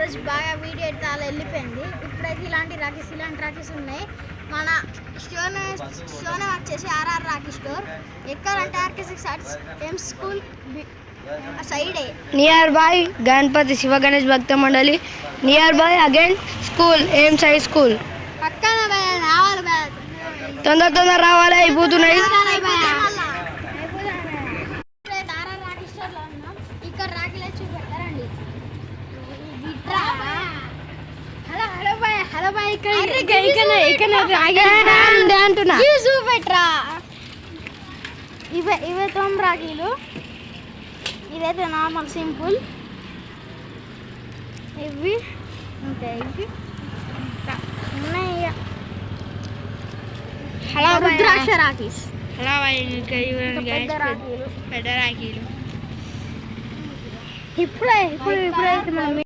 ఈరోజు బాగా వీడియో అయితే అలా వెళ్ళిపోయింది. ఇప్పుడైతే ఇలాంటి రాఖీస్ ఉన్నాయి. మన స్టోర్ వచ్చేసి ఆర్ఆర్ రాఖీ స్టోర్. ఎక్కడంటే ఆర్కే6 ఎం స్కూల్ సైడే, near by Ganapati Shiva Ganesh Bhakta Mandali, near by again school M side school. పక్కన రావాలి, తొందర రావాలి, అయిపోతున్నాయి. ఇక్కడ రాఖీలే చూపెడతారండి. హలో బాయ్ అంటున్నా చూపెట్రా. ఇవే తోమ రాఖీలు. ఇదైతే నార్మల్ సింపుల్. ఇవి ఉంటాయి, ఇవి ఉన్నాయి. రుద్రాక్ష రాఖీస్, పెద్ద రాఖీలు. పెద్ద రాఖీలు ఇప్పుడైతే మనం